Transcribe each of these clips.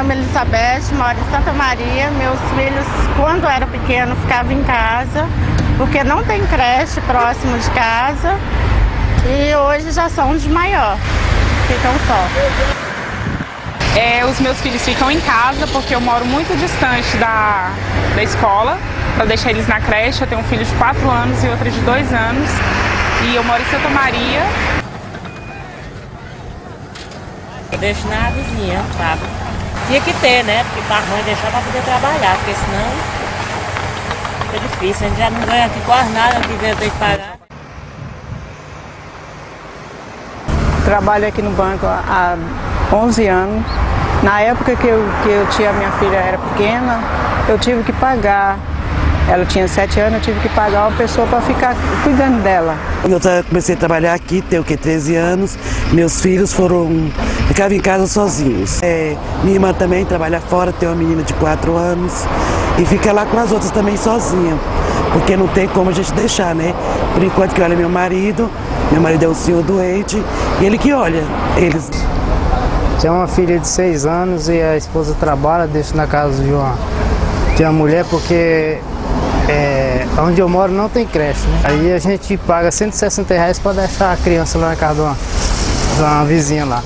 nome é Elizabeth, moro em Santa Maria. Meus filhos, quando eram pequenos, ficavam em casa, porque não tem creche próximo de casa. E hoje já são de maior, ficam só. Os meus filhos ficam em casa porque eu moro muito distante da escola, para deixar eles na creche. Eu tenho um filho de 4 anos e outro de 2 anos. E eu moro em Santa Maria. Eu deixo na vizinha, sabe? Tinha que ter, né? Porque tá ruim deixar para poder trabalhar, porque senão fica difícil. A gente já não ganha aqui quase nada, que tem que pagar. Trabalho aqui no banco há 11 anos. Na época que eu tinha, minha filha era pequena, eu tive que pagar. Ela tinha 7 anos, eu tive que pagar uma pessoa para ficar cuidando dela. Eu comecei a trabalhar aqui, tenho 13 anos, meus filhos ficavam em casa sozinhos. Minha irmã também trabalha fora, tem uma menina de 4 anos e fica lá com as outras também sozinha, porque não tem como a gente deixar, né? Por enquanto que olha meu marido é um senhor doente e ele que olha eles. Tem uma filha de 6 anos e a esposa trabalha, deixa na casa de uma mulher, porque onde eu moro não tem creche, né? Aí a gente paga R$160 para deixar a criança lá na casa de uma vizinha lá.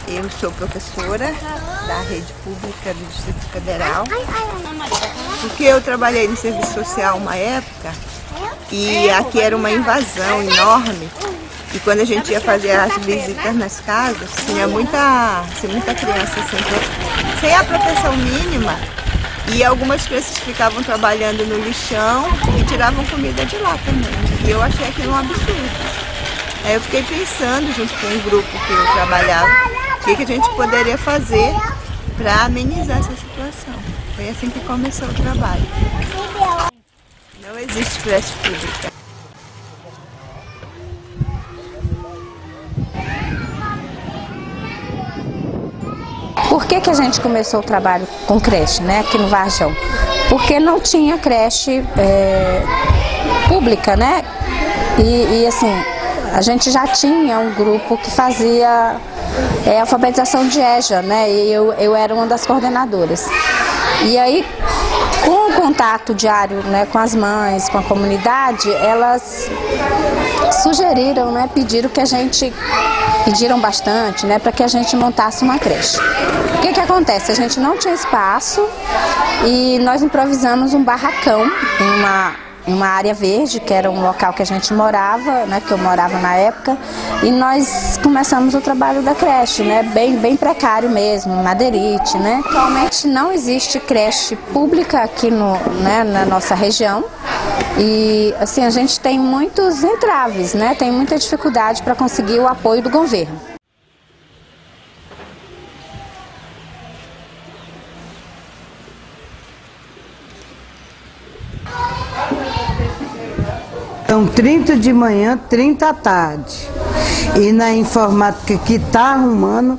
Eu sou professora da rede pública do Distrito Federal, porque eu trabalhei no serviço social uma época e aqui era uma invasão enorme. E quando a gente ia fazer as visitas nas casas, tinha muita criança sem a proteção mínima, e algumas crianças ficavam trabalhando no lixão e tiravam comida de lá também. E eu achei aquilo um absurdo. Aí eu fiquei pensando, junto com um grupo que eu trabalhava, o que a gente poderia fazer para amenizar essa situação. Foi assim que começou o trabalho. Não existe creche pública. Por que a gente começou o trabalho com creche, né, aqui no Varjão? Porque não tinha creche pública, né? E assim, a gente já tinha um grupo que fazia alfabetização de EJA, né? E eu era uma das coordenadoras. E aí, com o contato diário, né, com as mães, com a comunidade, elas sugeriram, né, pediram bastante, né, para que a gente montasse uma creche. O que acontece? A gente não tinha espaço e nós improvisamos um barracão em uma área verde, que era um local que a gente morava, né, que eu morava na época, e nós começamos o trabalho da creche, né, bem precário mesmo, madeirite, né. Atualmente não existe creche pública aqui na nossa região, e assim, a gente tem muitos entraves, né, tem muita dificuldade para conseguir o apoio do governo. São 30 de manhã, 30 à tarde. E na informática que está arrumando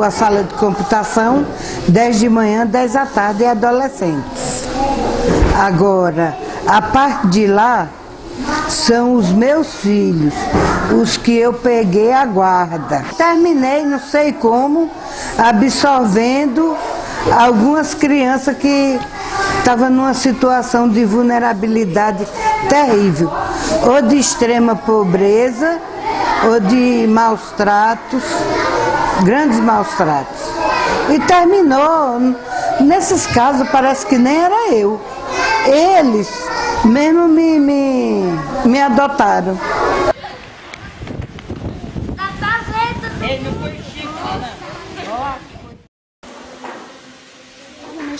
a sala de computação, 10 de manhã, 10 à tarde, e adolescentes. Agora, a parte de lá são os meus filhos, os que eu peguei a guarda. Terminei, não sei como, absorvendo algumas crianças que estavam numa situação de vulnerabilidade terrível, ou de extrema pobreza, ou de maus tratos, grandes maus tratos. E terminou, nesses casos parece que nem era eu. Eles mesmo me adotaram. Ele não foi Chico.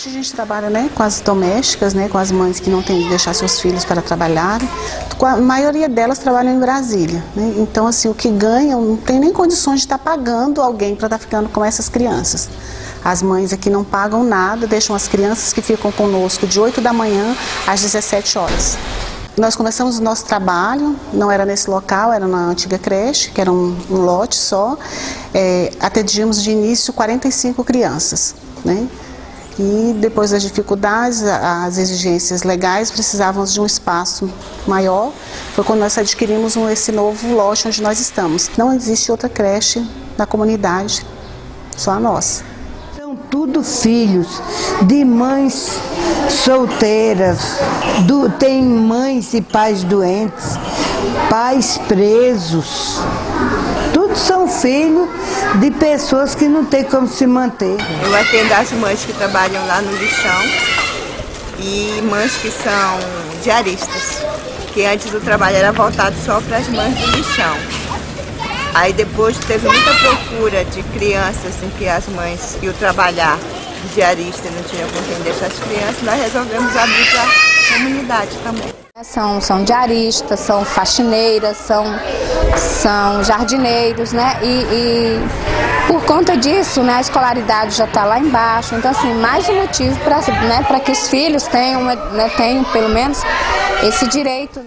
Hoje a gente trabalha, né, com as domésticas, né, com as mães que não têm que deixar seus filhos para trabalharem. A maioria delas trabalham em Brasília, né? Então, assim, o que ganham não tem nem condições de estar pagando alguém para estar ficando com essas crianças. As mães aqui não pagam nada, deixam as crianças que ficam conosco de 8 da manhã às 17 horas. Nós começamos o nosso trabalho, não era nesse local, era na antiga creche, que era um lote só. Atendíamos de início 45 crianças, né? E depois das dificuldades, as exigências legais, precisávamos de um espaço maior. Foi quando nós adquirimos esse novo lote onde nós estamos. Não existe outra creche na comunidade, só a nossa. São tudo filhos de mães solteiras, tem mães e pais doentes, pais presos. Todos são filhos de pessoas que não têm como se manter. Eu atendo as mães que trabalham lá no lixão e mães que são diaristas, que antes o trabalho era voltado só para as mães do lixão. Aí depois teve muita procura de crianças em que as mães iam trabalhar de diarista, não tinham com quem deixar as crianças, nós resolvemos abrir para a comunidade também. São diaristas, são faxineiras, são jardineiros, né? E por conta disso, né, a escolaridade já está lá embaixo. Então, assim, mais um motivo para que os filhos tenham pelo menos esse direito.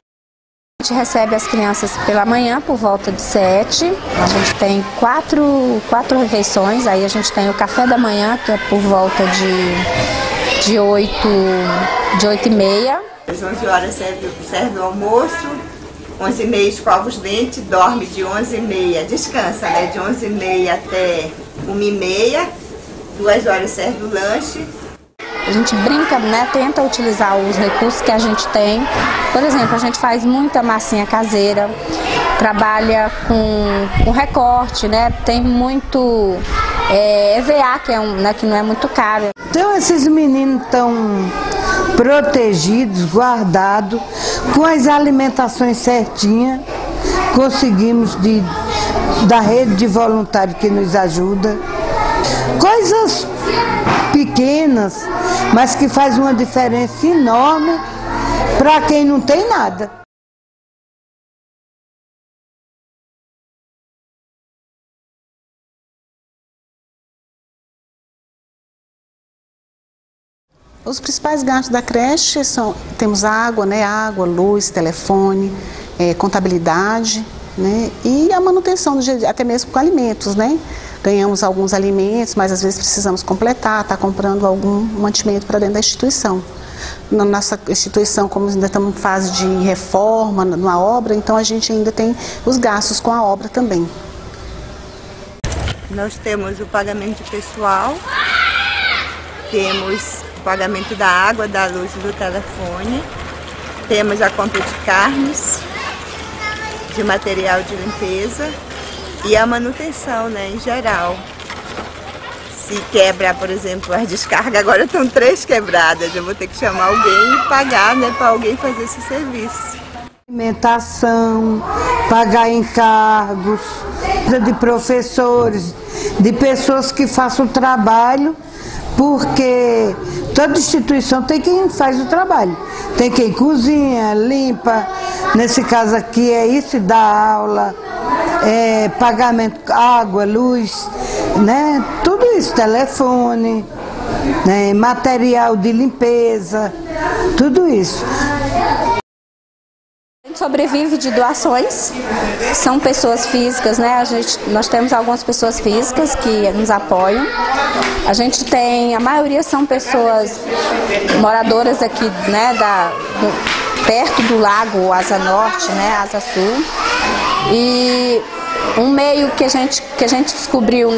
A gente recebe as crianças pela manhã por volta de 7. A gente tem quatro refeições. Aí a gente tem o café da manhã, que é por volta de 8h30. Às 11 horas serve o almoço, 11h30 escova os dentes, dorme de 11h30, descansa, né? De 11h30 até 1h30, 2 horas serve o lanche. A gente brinca, né? Tenta utilizar os recursos que a gente tem. Por exemplo, a gente faz muita massinha caseira, trabalha com recorte, né? Tem muito EVA, que não é muito caro. Então esses meninos estão protegidos, guardados, com as alimentações certinhas. Conseguimos da rede de voluntários que nos ajuda. Coisas pequenas, mas que faz uma diferença enorme para quem não tem nada. Os principais gastos da creche temos água, né? Água, luz, telefone, contabilidade, né? E a manutenção, até mesmo com alimentos, né? Ganhamos alguns alimentos, mas às vezes precisamos completar, tá comprando algum mantimento para dentro da instituição. Na nossa instituição, como ainda estamos em fase de reforma, numa obra, então a gente ainda tem os gastos com a obra também. Nós temos o pagamento de pessoal, temos o pagamento da água, da luz e do telefone, temos a compra de carnes, de material de limpeza e a manutenção, né, em geral. Se quebra, por exemplo, as descargas, agora estão 3 quebradas, eu vou ter que chamar alguém e pagar, né, para alguém fazer esse serviço. Alimentação, pagar encargos de professores, de pessoas que façam o trabalho, porque toda instituição tem quem faz o trabalho. Tem quem cozinha, limpa, nesse caso aqui é isso, dá aula, pagamento, água, luz, né? Tudo isso, telefone, né? Material de limpeza, tudo isso. A gente sobrevive de doações, são pessoas físicas, né? Nós temos algumas pessoas físicas que nos apoiam. A gente tem, a maioria são pessoas moradoras aqui, né, perto do lago Asa Norte, né, Asa Sul. E um meio que a gente descobriu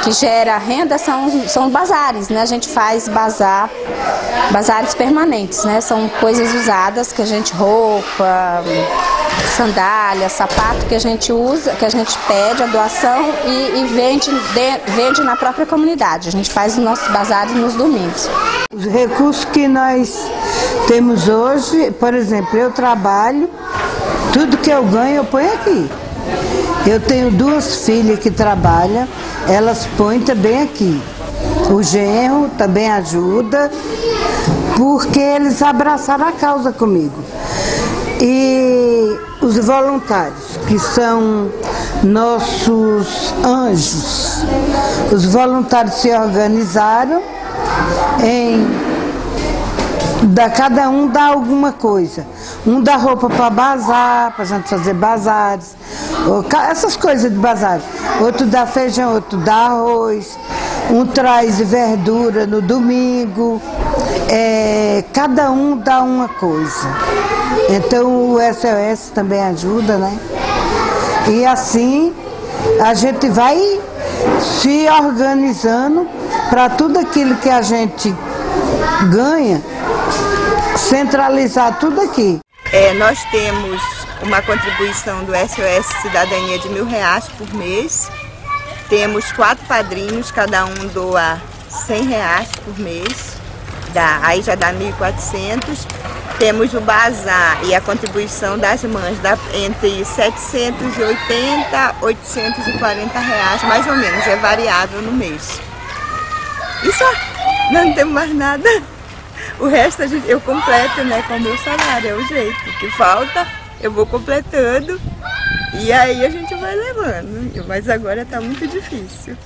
que gera renda são bazares, né? A gente faz bazares permanentes, né? São coisas usadas que a gente, roupa, sandália, sapato que a gente usa, que a gente pede a doação e vende na própria comunidade. A gente faz os nossos bazares nos domingos. Os recursos que nós temos hoje, por exemplo, eu trabalho, tudo que eu ganho eu ponho aqui. Eu tenho 2 filhas que trabalham, elas põem também aqui. O genro também ajuda, porque eles abraçaram a causa comigo. E os voluntários, que são nossos anjos, os voluntários se organizaram cada um dá alguma coisa. Um dá roupa para bazar, para a gente fazer bazares, essas coisas de bazar. Outro dá feijão, outro dá arroz. Um traz verdura no domingo. Cada um dá uma coisa. Então o SOS também ajuda, né? E assim a gente vai se organizando para tudo aquilo que a gente ganha, centralizar tudo aqui. Nós temos uma contribuição do SOS Cidadania de R$1.000 por mês. Temos 4 padrinhos, cada um doa R$100 por mês. Aí já dá 1.400. Temos o bazar e a contribuição das mães, dá entre 780 a 840 reais, mais ou menos, é variável no mês. E só, não temos mais nada. O resto eu completo, né, com o meu salário, é o jeito. O que falta, eu vou completando e aí a gente vai levando. Mas agora está muito difícil.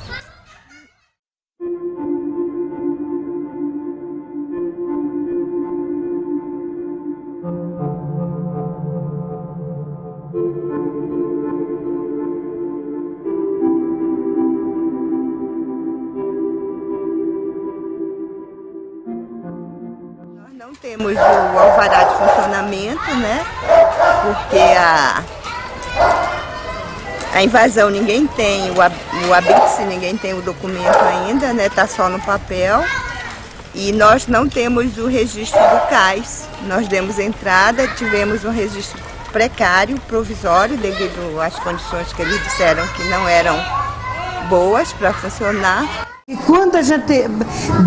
Não temos o alvará de funcionamento, né? Porque a invasão ninguém tem, o ABIX ninguém tem o documento ainda, né? Tá só no papel. E nós não temos o registro do CAIS. Nós demos entrada, tivemos um registro precário, provisório, devido às condições que eles disseram que não eram boas para funcionar. E quando a gente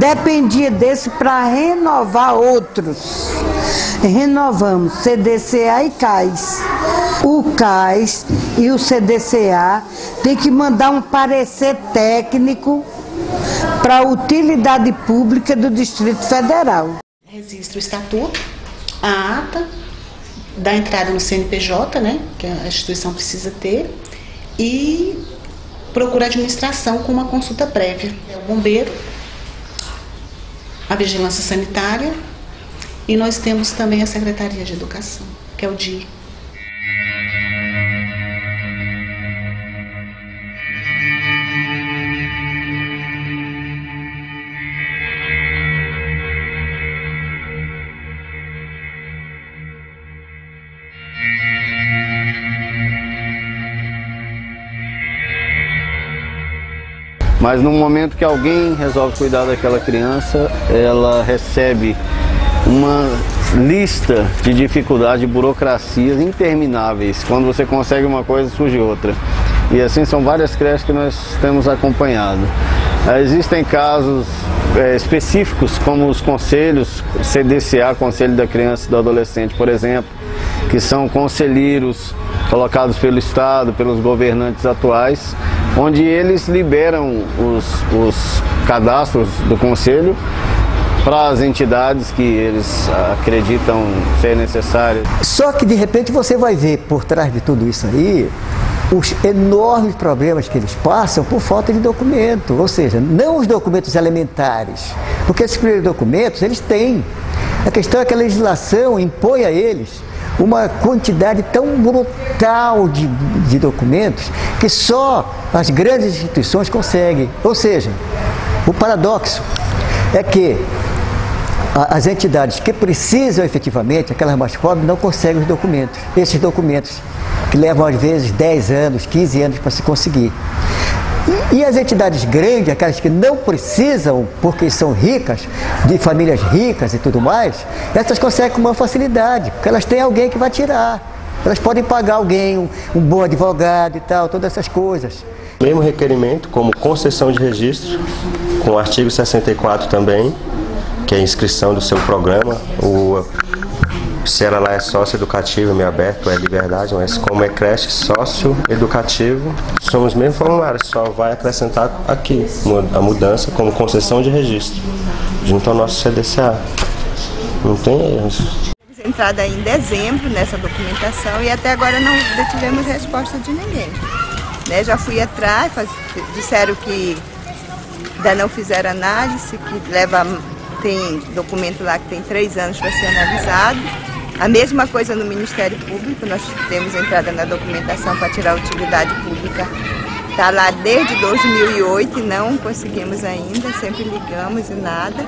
dependia desse para renovar outros, renovamos CDCA e CAIS. O CAIS e o CDCA tem que mandar um parecer técnico para a utilidade pública do Distrito Federal. Registra o estatuto, a ata da entrada no CNPJ, né, que a instituição precisa ter, e procura a administração com uma consulta prévia. É o bombeiro, a vigilância sanitária e nós temos também a Secretaria de Educação, que é o DI. Mas no momento que alguém resolve cuidar daquela criança, ela recebe uma lista de dificuldades, de burocracias intermináveis. Quando você consegue uma coisa, surge outra. E assim são várias creches que nós temos acompanhado. Existem casos específicos, como os conselhos, CDCA, Conselho da Criança e do Adolescente, por exemplo, que são conselheiros colocados pelo Estado, pelos governantes atuais, onde eles liberam os cadastros do Conselho para as entidades que eles acreditam ser necessárias. Só que de repente você vai ver por trás de tudo isso aí os enormes problemas que eles passam por falta de documento, ou seja, não os documentos elementares, porque esses primeiros documentos eles têm. A questão é que a legislação impõe a eles uma quantidade tão brutal de documentos que só as grandes instituições conseguem. Ou seja, o paradoxo é que as entidades que precisam efetivamente, aquelas mais pobres, não conseguem os documentos. Esses documentos que levam às vezes 10 anos, 15 anos para se conseguir. E as entidades grandes, aquelas que não precisam, porque são ricas, de famílias ricas e tudo mais, essas conseguem com uma facilidade, porque elas têm alguém que vai tirar. Elas podem pagar alguém, um bom advogado e tal, todas essas coisas. Mesmo requerimento, como concessão de registro, com o artigo 64 também, que é a inscrição do seu programa, se ela lá é sócio-educativo, meio aberto, é liberdade, mas como é creche sócio-educativo, somos mesmo formulários, só vai acrescentar aqui a mudança como concessão de registro, junto ao nosso CDCA. Não tem erros. Entrada em dezembro nessa documentação e até agora não tivemos resposta de ninguém. Né? Já fui atrás, disseram que ainda não fizeram análise, que tem documento lá que tem 3 anos para ser analisado. A mesma coisa no Ministério Público, nós temos entrada na documentação para tirar a utilidade pública. Está lá desde 2008 e não conseguimos ainda, sempre ligamos e nada.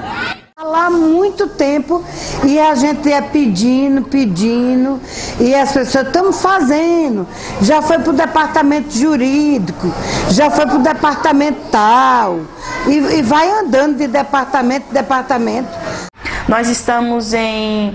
Lá há muito tempo e a gente é pedindo e as pessoas estão fazendo. Já foi para o departamento jurídico, já foi para o departamento tal e vai andando de departamento em departamento. Nós estamos em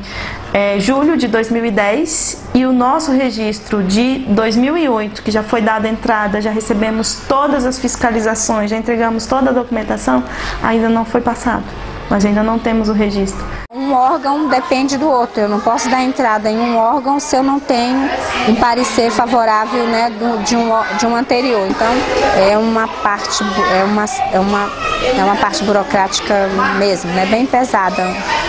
julho de 2010 e o nosso registro de 2008, que já foi dada a entrada, já recebemos todas as fiscalizações, já entregamos toda a documentação, ainda não foi passado. Nós ainda não temos o registro. Um órgão depende do outro. Eu não posso dar entrada em um órgão se eu não tenho um parecer favorável, né, de um anterior. Então é uma parte burocrática mesmo, né, bem pesada,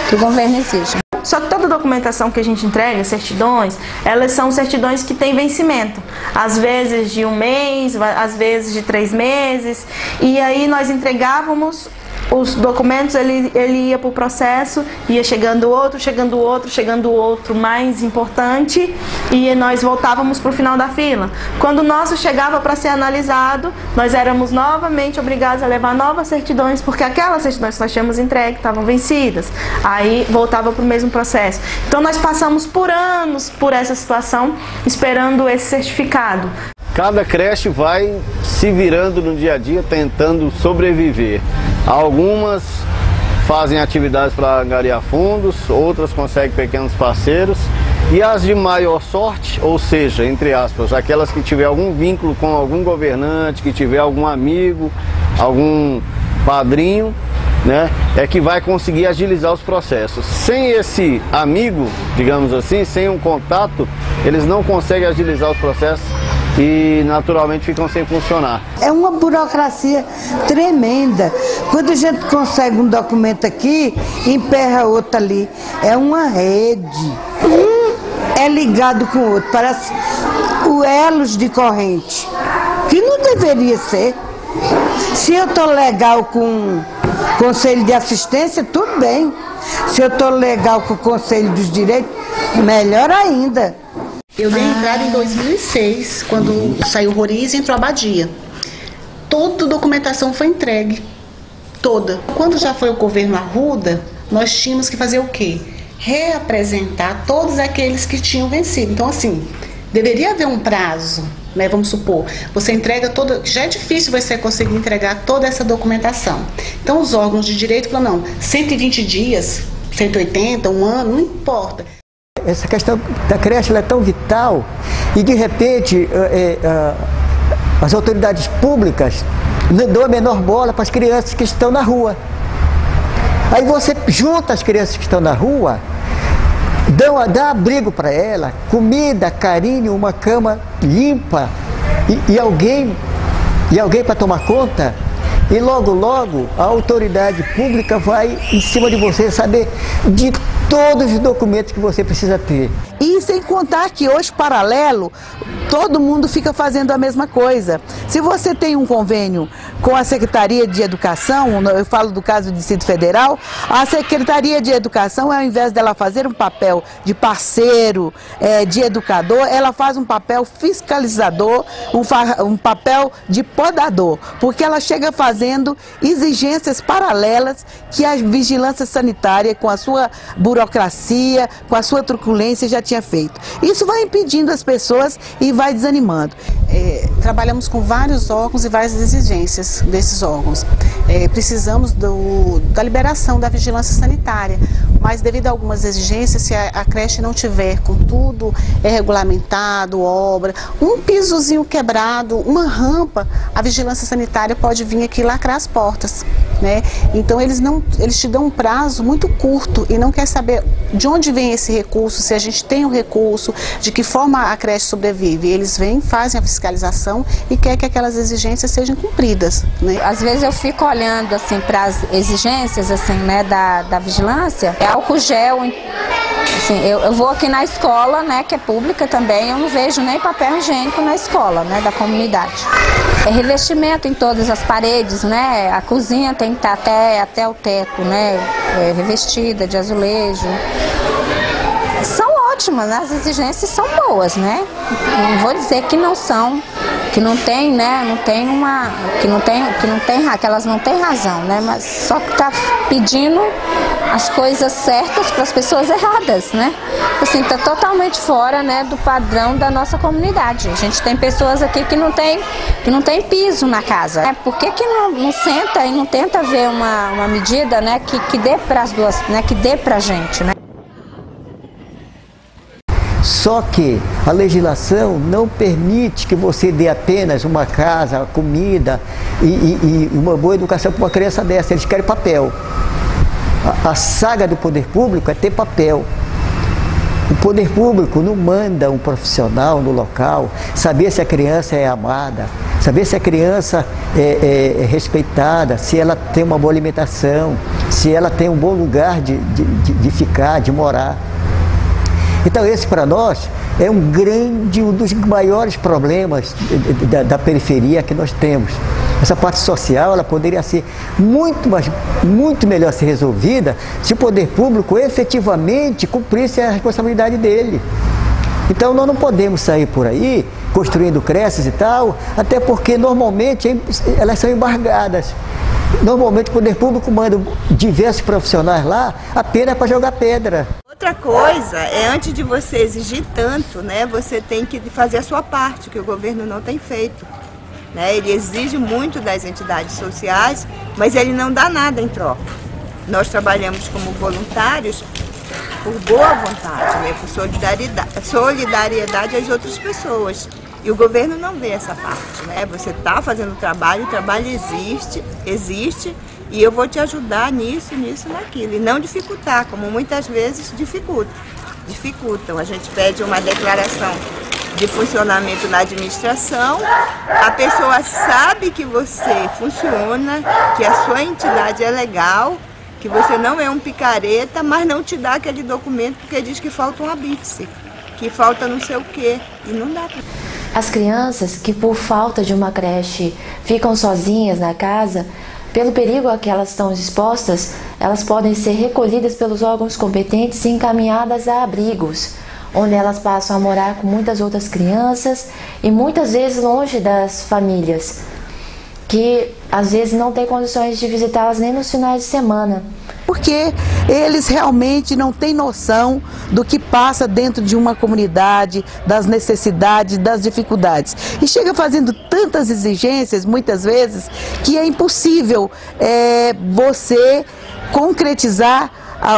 que o governo exige. Só que toda a documentação que a gente entrega, certidões, elas são certidões que têm vencimento. Às vezes de 1 mês, às vezes de 3 meses. E aí nós entregávamos os documentos, ele ia para o processo, ia chegando outro mais importante, e nós voltávamos para o final da fila. Quando o nosso chegava para ser analisado, nós éramos novamente obrigados a levar novas certidões, porque aquelas certidões que nós tínhamos entregue estavam vencidas. Aí voltava para o mesmo processo. Então nós passamos por anos por essa situação, esperando esse certificado. Cada creche vai se virando no dia a dia, tentando sobreviver. Algumas fazem atividades para angariar fundos, outras conseguem pequenos parceiros. E as de maior sorte, ou seja, entre aspas, aquelas que tiver algum vínculo com algum governante, que tiver algum amigo, algum padrinho, né, é que vai conseguir agilizar os processos. Sem esse amigo, digamos assim, sem um contato, eles não conseguem agilizar os processos e naturalmente ficam sem funcionar. É uma burocracia tremenda. Quando a gente consegue um documento aqui, emperra outro ali. É uma rede. É ligado com o outro. Parece o elos de corrente. Que não deveria ser. Se eu estou legal com o Conselho de Assistência, tudo bem. Se eu estou legal com o Conselho dos Direitos, melhor ainda. Eu dei entrada em 2006, quando saiu o Roriz e entrou a Abadia. Toda a documentação foi entregue, toda. Quando já foi o governo Arruda, nós tínhamos que fazer o quê? Reapresentar todos aqueles que tinham vencido. Então, assim, deveria haver um prazo, né? Vamos supor, você entrega toda... Já é difícil você conseguir entregar toda essa documentação. Então, os órgãos de direito falam, não, 120 dias, 180, 1 ano, não importa. Essa questão da creche ela é tão vital e de repente as autoridades públicas não dão a menor bola para as crianças que estão na rua. Aí você junta as crianças que estão na rua, dá abrigo para ela, comida, carinho, uma cama limpa e alguém para tomar conta. E logo a autoridade pública vai em cima de você saber de todos os documentos que você precisa ter. E sem contar que hoje, paralelo, todo mundo fica fazendo a mesma coisa. Se você tem um convênio com a Secretaria de Educação, eu falo do caso do Distrito Federal, a Secretaria de Educação, ao invés dela fazer um papel de parceiro, de educador, ela faz um papel fiscalizador, um papel de podador, porque ela chega fazendo exigências paralelas que a vigilância sanitária, com a sua burocracia, com a sua truculência, já tinha feito. Isso vai impedindo as pessoas e vai desanimando. Trabalhamos com vários órgãos e várias exigências desses órgãos. Precisamos da liberação da vigilância sanitária, mas devido a algumas exigências, se a creche não tiver com tudo regulamentado, obra, um pisozinho quebrado, uma rampa, a vigilância sanitária pode vir aqui lacrar as portas, né? Então eles te dão um prazo muito curto e não quer saber de onde vem esse recurso, se a gente tem um recurso, de que forma a creche sobrevive. Eles vêm, fazem a fiscalização e quer que aquelas exigências sejam cumpridas, né? Às vezes eu fico olhando assim para as exigências assim, né, da vigilância, álcool gel, assim, eu vou aqui na escola, né, que é pública também, eu não vejo nem papel higiênico na escola, né, da comunidade. Revestimento em todas as paredes, né, a cozinha tem que estar até o teto, né, revestida de azulejo. São ótimas, né? As exigências são boas, né? Não vou dizer que não são, que não tem, né? Que elas não têm razão, né? Mas só que tá pedindo as coisas certas para as pessoas erradas, né? Assim, tá totalmente fora, né, do padrão da nossa comunidade. A gente tem pessoas aqui que não tem piso na casa. Por que não senta e não tenta ver uma medida, né, que dê para as duas, né, que dê pra gente, né? Só que a legislação não permite que você dê apenas uma casa, comida e uma boa educação para uma criança dessa. Eles querem papel. A saga do poder público é ter papel. O poder público não manda um profissional no local saber se a criança é amada, saber se a criança é respeitada, se ela tem uma boa alimentação, se ela tem um bom lugar de ficar, de morar. Então esse para nós é um dos maiores problemas da periferia que nós temos. Essa parte social, ela poderia ser muito melhor ser resolvida se o poder público efetivamente cumprisse a responsabilidade dele. Então nós não podemos sair por aí construindo creches e tal, até porque normalmente elas são embargadas. Normalmente o poder público manda diversos profissionais lá apenas para jogar pedra. Outra coisa é, antes de você exigir tanto, né, você tem que fazer a sua parte, que o governo não tem feito. Né? Ele exige muito das entidades sociais, mas ele não dá nada em troca. Nós trabalhamos como voluntários por boa vontade, né, por solidariedade às outras pessoas. E o governo não vê essa parte, né? Você está fazendo o trabalho existe, e eu vou te ajudar nisso, naquilo. E não dificultar, como muitas vezes dificultam. A gente pede uma declaração de funcionamento na administração, a pessoa sabe que você funciona, que a sua entidade é legal, que você não é um picareta, mas não te dá aquele documento porque diz que falta um apêndice, que falta não sei o quê, e não dá pra... As crianças que por falta de uma creche ficam sozinhas na casa, pelo perigo a que elas estão expostas, elas podem ser recolhidas pelos órgãos competentes e encaminhadas a abrigos, onde elas passam a morar com muitas outras crianças e muitas vezes longe das famílias, que às vezes não têm condições de visitá-las nem nos finais de semana. Porque eles realmente não têm noção do que passa dentro de uma comunidade, das necessidades, das dificuldades. E chega fazendo tantas exigências, muitas vezes, que é impossível você concretizar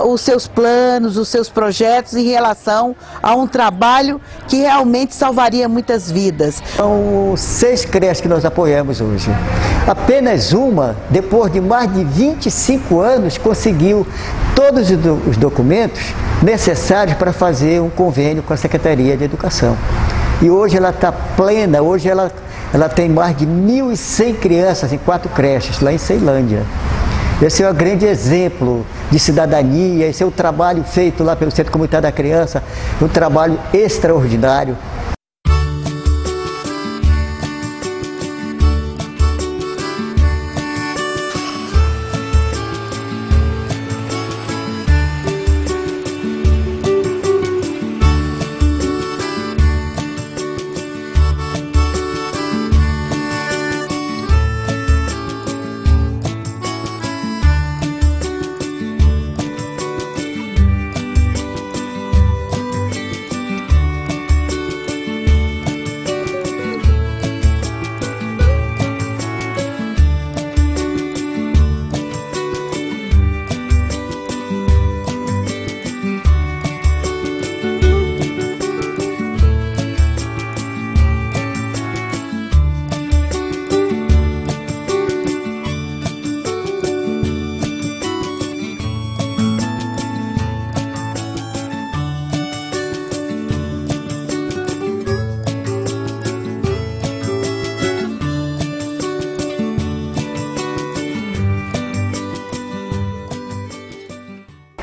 os seus planos, os seus projetos em relação a um trabalho que realmente salvaria muitas vidas. São 6 creches que nós apoiamos hoje. Apenas uma, depois de mais de 25 anos, conseguiu todos os documentos necessários para fazer um convênio com a Secretaria de Educação. E hoje ela está plena, hoje ela tem mais de 1.100 crianças em 4 creches, lá em Ceilândia. Esse é um grande exemplo de cidadania, esse é o trabalho feito lá pelo Centro Comunitário da Criança, um trabalho extraordinário.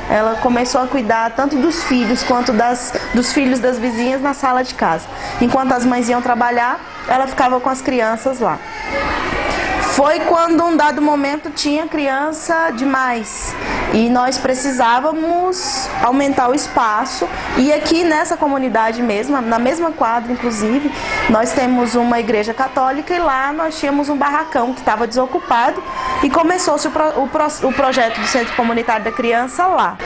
ela começou a cuidar tanto dos filhos quanto dos filhos das vizinhas na sala de casa. Enquanto as mães iam trabalhar, ela ficava com as crianças lá. Foi quando, um dado momento, tinha criança demais e nós precisávamos aumentar o espaço. E aqui nessa comunidade mesmo, na mesma quadra inclusive, nós temos uma igreja católica e lá nós tínhamos um barracão que estava desocupado e começou-se o projeto do Centro Comunitário da Criança lá.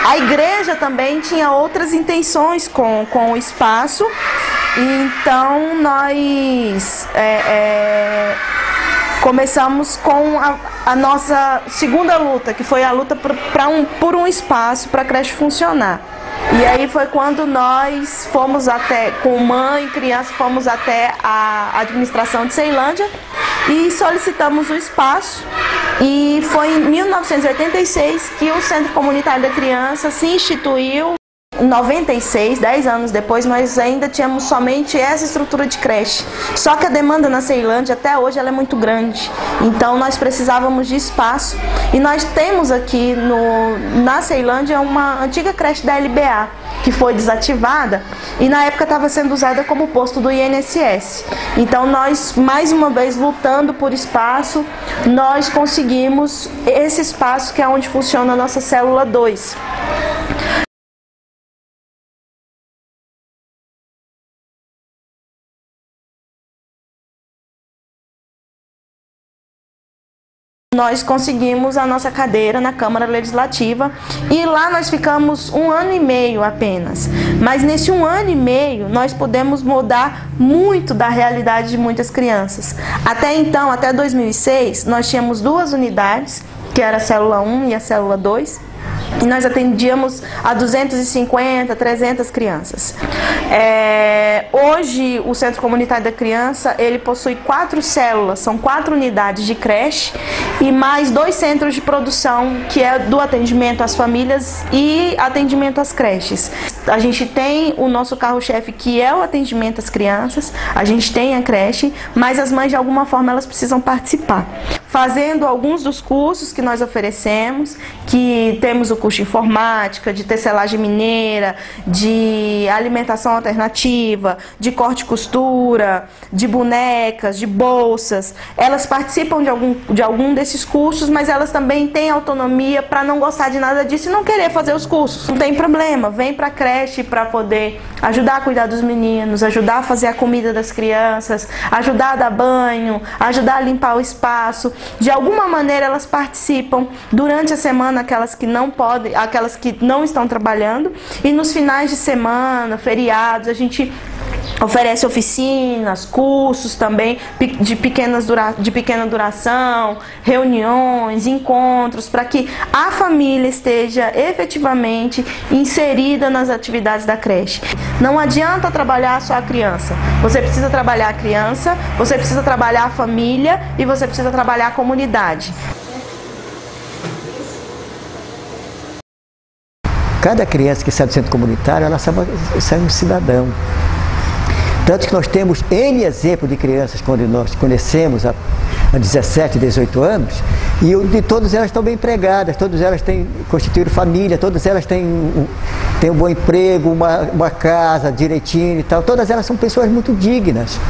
A igreja também tinha outras intenções com o espaço, então nós começamos com a nossa segunda luta, que foi a luta por um espaço para a creche funcionar. E aí foi quando nós fomos até, com mãe e criança, fomos até a administração de Ceilândia e solicitamos o espaço. E foi em 1986 que o Centro Comunitário da Criança se instituiu. Em 96, 10 anos depois, nós ainda tínhamos somente essa estrutura de creche. Só que a demanda na Ceilândia, até hoje, ela é muito grande. Então, nós precisávamos de espaço. E nós temos aqui na Ceilândia uma antiga creche da LBA, que foi desativada e na época estava sendo usada como posto do INSS. Então, nós, mais uma vez, lutando por espaço, nós conseguimos esse espaço que é onde funciona a nossa célula 2. Nós conseguimos a nossa cadeira na Câmara Legislativa e lá nós ficamos 1 ano e meio apenas. Mas nesse 1 ano e meio nós pudemos mudar muito da realidade de muitas crianças. Até então, até 2006, nós tínhamos 2 unidades, que era a célula 1 e a célula 2. E nós atendíamos a 250, 300 crianças. Hoje, o Centro Comunitário da Criança, ele possui 4 células, são 4 unidades de creche e mais 2 centros de produção, que é do atendimento às famílias e atendimento às creches. A gente tem o nosso carro-chefe, que é o atendimento às crianças, a gente tem a creche, mas as mães, de alguma forma, elas precisam participar. Fazendo alguns dos cursos que nós oferecemos, que temos o curso de informática, de tecelagem mineira, de alimentação alternativa, de corte e costura, de bonecas, de bolsas. Elas participam de algum desses cursos, mas elas também têm autonomia para não gostar de nada disso e não querer fazer os cursos. Não tem problema, vem para a creche para poder ajudar a cuidar dos meninos, ajudar a fazer a comida das crianças, ajudar a dar banho, ajudar a limpar o espaço. De alguma maneira elas participam durante a semana, aquelas que não podem, aquelas que não estão trabalhando, e nos finais de semana, feriados, a gente oferece oficinas, cursos também de pequena duração, reuniões, encontros, para que a família esteja efetivamente inserida nas atividades da creche. Não adianta trabalhar só a criança, você precisa trabalhar a criança, você precisa trabalhar a família e você precisa trabalhar a comunidade. Cada criança que sai do centro comunitário, ela sai um cidadão. Tanto que nós temos N exemplos de crianças quando nós conhecemos há 17, 18 anos, e de todas elas estão bem empregadas, todas elas têm constituído família, todas elas têm um bom emprego, uma casa direitinho e tal, todas elas são pessoas muito dignas.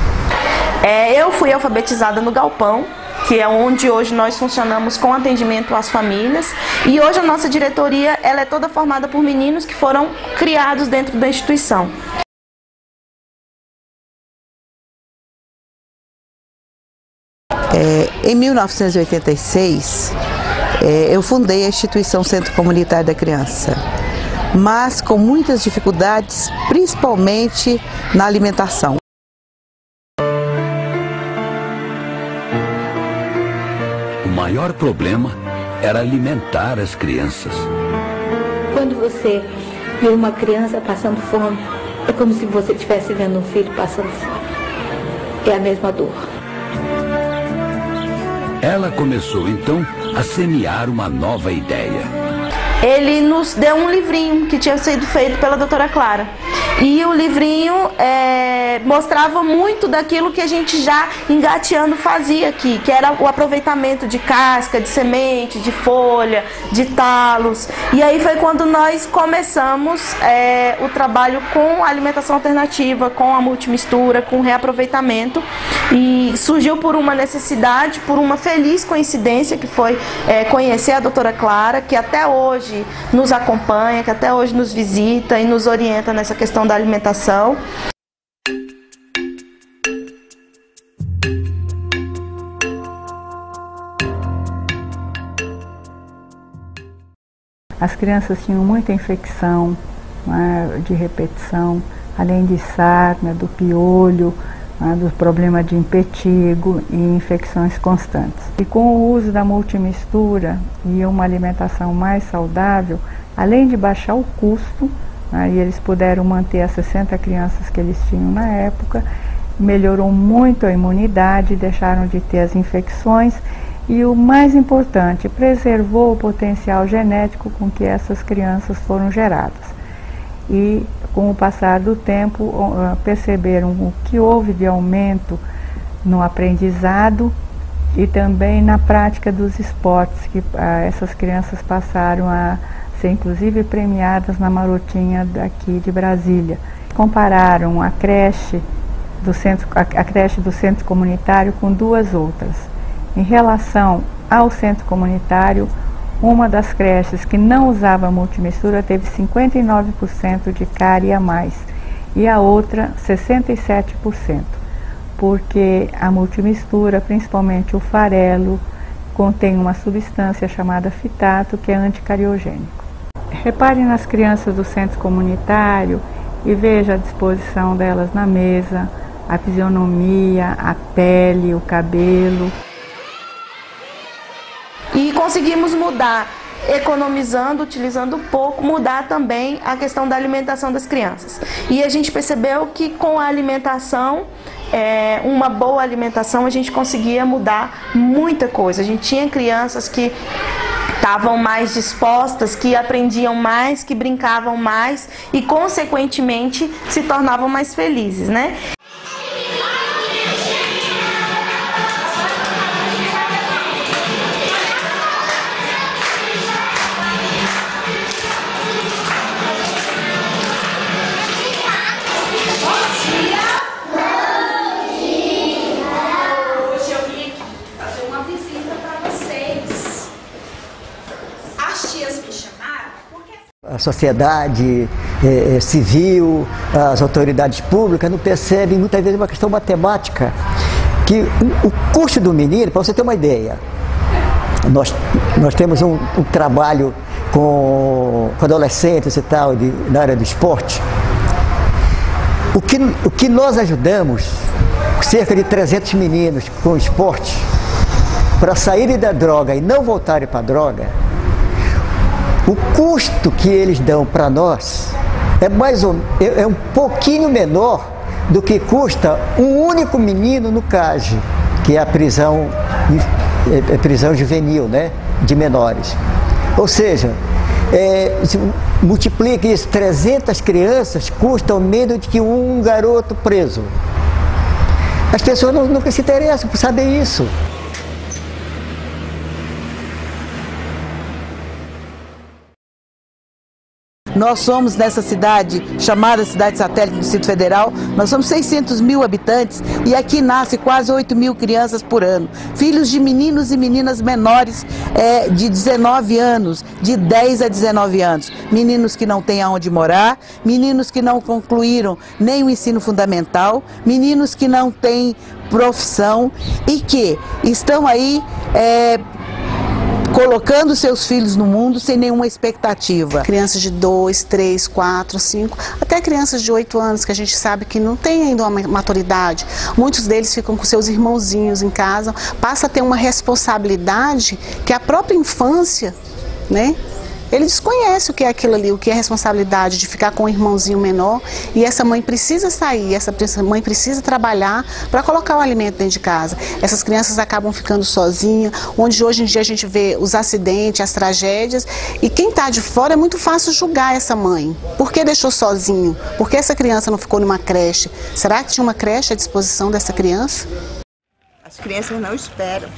Eu fui alfabetizada no Galpão, que é onde hoje nós funcionamos com atendimento às famílias, e hoje a nossa diretoria ela é toda formada por meninos que foram criados dentro da instituição. Em 1986, eu fundei a instituição Centro Comunitário da Criança, mas com muitas dificuldades, principalmente na alimentação. O maior problema era alimentar as crianças. Quando você vê uma criança passando fome, é como se você estivesse vendo um filho passando fome. É a mesma dor. Ela começou então a semear uma nova ideia. Ele nos deu um livrinho que tinha sido feito pela doutora Clara. E o livrinho mostrava muito daquilo que a gente já engateando fazia aqui, que era o aproveitamento de casca, de semente, de folha, de talos. E aí foi quando nós começamos o trabalho com a alimentação alternativa, com a multimistura, com o reaproveitamento. E surgiu por uma necessidade, por uma feliz coincidência, que foi conhecer a doutora Clara, que até hoje nos acompanha, que até hoje nos visita e nos orienta nessa questão da alimentação. As crianças tinham muita infecção, né, de repetição, além de sarna, do piolho, do problema de impetigo e infecções constantes. E com o uso da multimistura e uma alimentação mais saudável, além de baixar o custo, né, e eles puderam manter as 60 crianças que eles tinham na época, melhorou muito a imunidade, deixaram de ter as infecções e, o mais importante, preservou o potencial genético com que essas crianças foram geradas. E com o passar do tempo perceberam o que houve de aumento no aprendizado e também na prática dos esportes, que essas crianças passaram a ser inclusive premiadas na Marotinha daqui de Brasília. Compararam a creche do centro comunitário com duas outras. Em relação ao centro comunitário, uma das creches que não usava multimistura teve 59% de cárie a mais e a outra 67%, porque a multimistura, principalmente o farelo, contém uma substância chamada fitato, que é anticariogênico. Repare nas crianças do centro comunitário e veja a disposição delas na mesa, a fisionomia, a pele, o cabelo. E conseguimos mudar, economizando, utilizando pouco, mudar também a questão da alimentação das crianças. E a gente percebeu que com a alimentação, uma boa alimentação, a gente conseguia mudar muita coisa. A gente tinha crianças que estavam mais dispostas, que aprendiam mais, que brincavam mais e, consequentemente, se tornavam mais felizes, né? A sociedade civil, as autoridades públicas não percebem muitas vezes uma questão matemática, que o custo do menino, para você ter uma ideia, nós temos um trabalho com adolescentes e tal, na área do esporte. O que nós ajudamos, cerca de 300 meninos com esporte, para saírem da droga e não voltarem para a droga, o custo que eles dão para nós é um pouquinho menor do que custa um único menino no CAGE, que é a prisão juvenil, né, de menores. Ou seja, multiplica isso, 300 crianças custam menos do que um garoto preso. As pessoas nunca se interessam por saber isso. Nós somos nessa cidade, chamada Cidade Satélite do Distrito Federal, nós somos 600 mil habitantes e aqui nasce quase 8 mil crianças por ano. Filhos de meninos e meninas menores de 19 anos, de 10 a 19 anos. Meninos que não têm aonde morar, meninos que não concluíram nem o ensino fundamental, meninos que não têm profissão e que estão aí colocando seus filhos no mundo sem nenhuma expectativa. Crianças de 2, 3, 4, 5, até crianças de 8 anos que a gente sabe que não tem ainda uma maturidade. Muitos deles ficam com seus irmãozinhos em casa, passa a ter uma responsabilidade que a própria infância, né, ele desconhece o que é aquilo ali, o que é a responsabilidade de ficar com um irmãozinho menor, e essa mãe precisa sair, essa mãe precisa trabalhar para colocar o alimento dentro de casa. Essas crianças acabam ficando sozinhas, onde hoje em dia a gente vê os acidentes, as tragédias, e quem está de fora é muito fácil julgar essa mãe. Por que deixou sozinho? Por que essa criança não ficou numa creche? Será que tinha uma creche à disposição dessa criança? As crianças não esperam,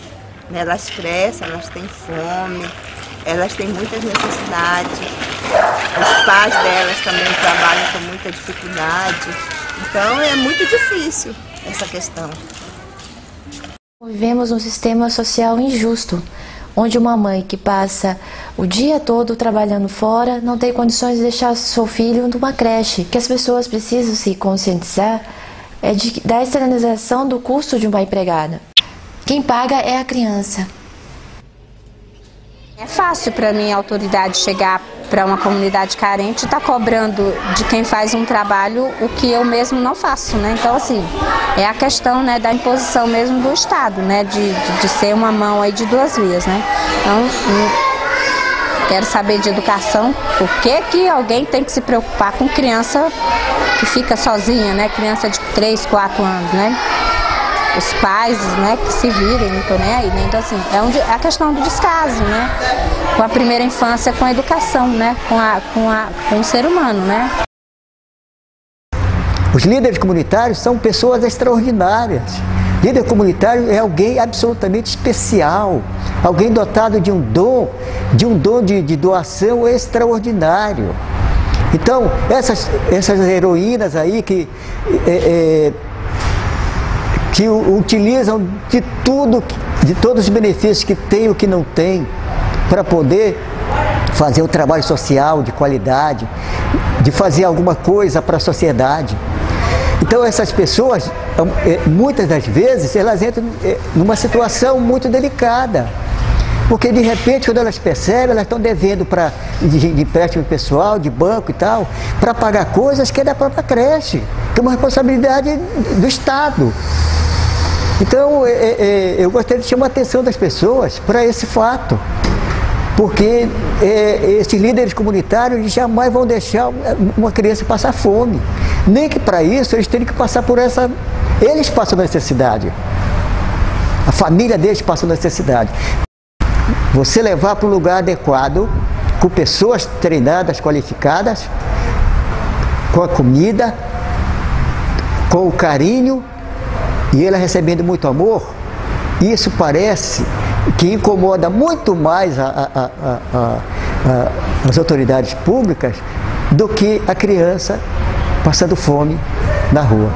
né? Elas crescem, elas têm fome, elas têm muitas necessidades, os pais delas também trabalham com muita dificuldade, então é muito difícil essa questão. Vivemos um sistema social injusto, onde uma mãe que passa o dia todo trabalhando fora não tem condições de deixar seu filho numa creche. O que as pessoas precisam se conscientizar é da externalização do custo de uma empregada. Quem paga é a criança. É fácil para mim a autoridade chegar para uma comunidade carente e estar cobrando de quem faz um trabalho o que eu mesmo não faço, né? Então, assim, é a questão, né, da imposição mesmo do Estado, né, de ser uma mão aí de duas vias, né? Então, quero saber de educação, por que alguém tem que se preocupar com criança que fica sozinha, né? Criança de 3, 4 anos, né? Os pais, né, que se virem, não estou nem aí, né? Então, assim, é a questão do descaso, né? Com a primeira infância, com a educação, né? Com o ser humano, né? Os líderes comunitários são pessoas extraordinárias. Líder comunitário é alguém absolutamente especial, alguém dotado de um dom de doação extraordinário. Então, essas heroínas aí que utilizam de todos os benefícios que tem e o que não tem, para poder fazer um trabalho social de qualidade, de fazer alguma coisa para a sociedade. Então essas pessoas, muitas das vezes, elas entram numa situação muito delicada, porque de repente, quando elas percebem, elas estão devendo de empréstimo pessoal, de banco e tal, para pagar coisas que é da própria creche, que é uma responsabilidade do Estado. Então, eu gostaria de chamar a atenção das pessoas para esse fato, porque esses líderes comunitários jamais vão deixar uma criança passar fome, nem que para isso eles tenham que passar por eles passam necessidade, a família deles passa necessidade. Você levar para um lugar adequado, com pessoas treinadas, qualificadas, com a comida, com o carinho, e ela recebendo muito amor, isso parece que incomoda muito mais as autoridades públicas do que a criança passando fome na rua.